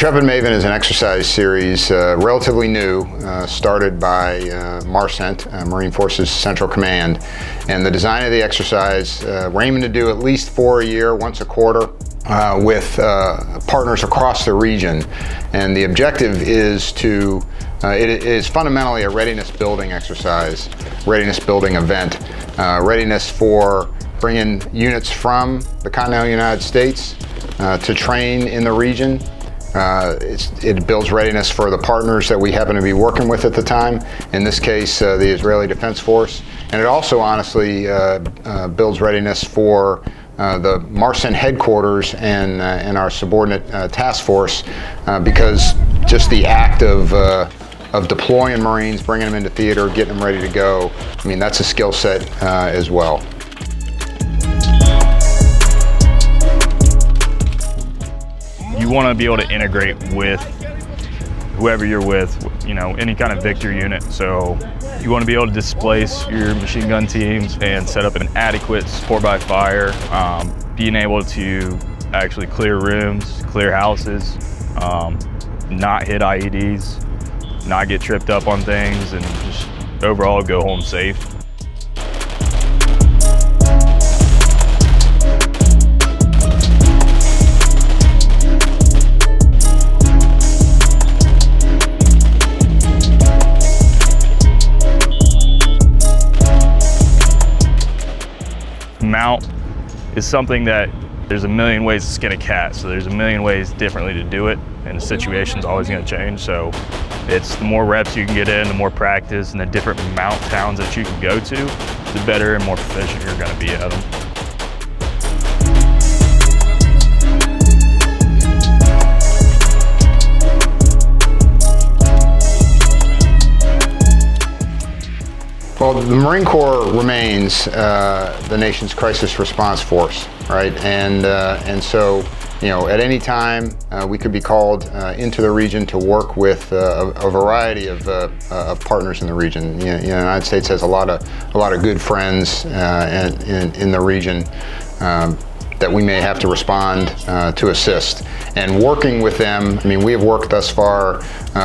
Intrepid Maven is an exercise series relatively new, started by MARCENT, Marine Forces Central Command. And the design of the exercise, we're aiming to do at least 4 a year, once a quarter, with partners across the region. And the objective is to, it is fundamentally a readiness building exercise, readiness building event, readiness for bringing units from the continental United States to train in the region. It builds readiness for the partners that we happen to be working with at the time, in this case the Israeli Defense Force, and it also honestly builds readiness for the MARCENT headquarters and our subordinate task force, because just the act of deploying Marines, bringing them into theater, getting them ready to go, I mean, that's a skill set as well. You want to be able to integrate with whoever you're with, you know, any kind of Victor unit. So you want to be able to displace your machine gun teams and set up an adequate support by fire, being able to actually clear rooms, clear houses, not hit IEDs, not get tripped up on things, and just overall go home safe. Mount is something that there's a million ways to skin a cat, so there's a million ways differently to do it, and the situation's always going to change. So it's the more reps you can get in, the more practice, and the different mount towns that you can go to, the better and more proficient you're going to be at them. Well, the Marine Corps remains the nation's crisis response force, right? And so, you know, at any time we could be called into the region to work with a variety of partners in the region. You know, the United States has a lot of good friends in the region that we may have to respond to assist. And working with them, I mean, we have worked thus far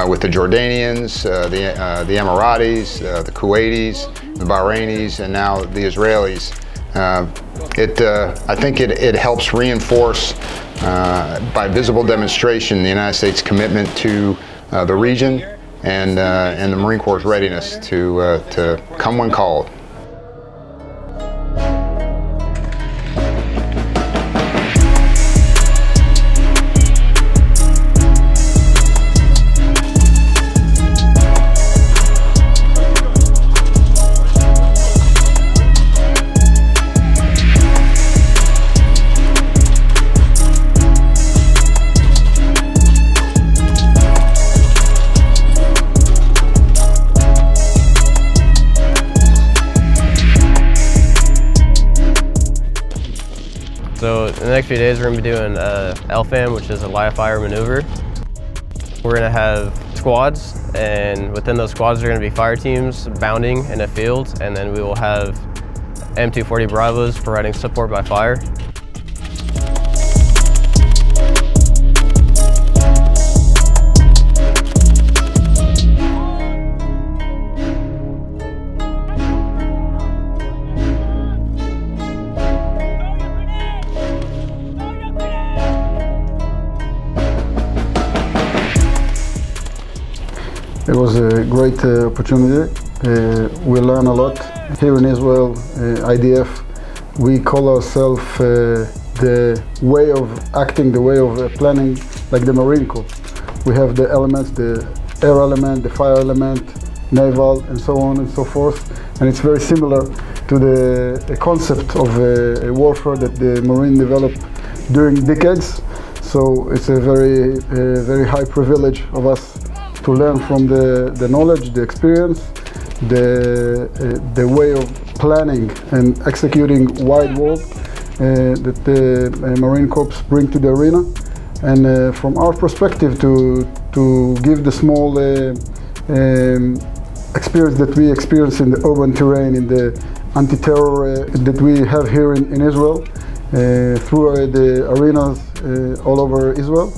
with the Jordanians, the Emiratis, the Kuwaitis, the Bahrainis, and now the Israelis. I think it helps reinforce by visible demonstration the United States' commitment to the region and the Marine Corps' readiness to come when called. So in the next few days, we're going to be doing LFAM, which is a live fire maneuver. We're going to have squads, and within those squads, there are going to be fire teams bounding in a field, and then we will have M240 Bravos providing support by fire. It was a great opportunity. We learn a lot. Here in Israel, IDF, we call ourselves the way of acting, the way of planning, like the Marine Corps. We have the elements, the air element, the fire element, naval, and so on and so forth. And it's very similar to the concept of warfare that the Marine developed during decades. So it's a very high privilege of us to learn from the knowledge, the experience, the way of planning and executing wide war that the Marine Corps bring to the arena, and from our perspective to give the small experience that we experience in the urban terrain, in the anti-terror that we have here in Israel, through the arenas all over Israel.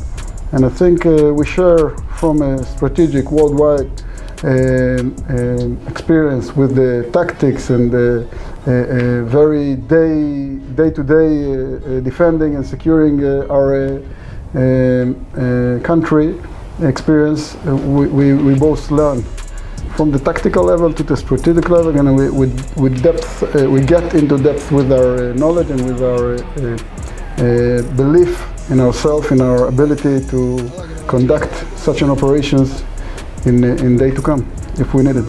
And I think we share from a strategic worldwide experience with the tactics and the very day-to-day defending and securing our country experience. We both learn from the tactical level to the strategic level, and with depth, we get into depth with our knowledge and with our belief in ourselves, in our ability to conduct such an operations in day to come, if we need it.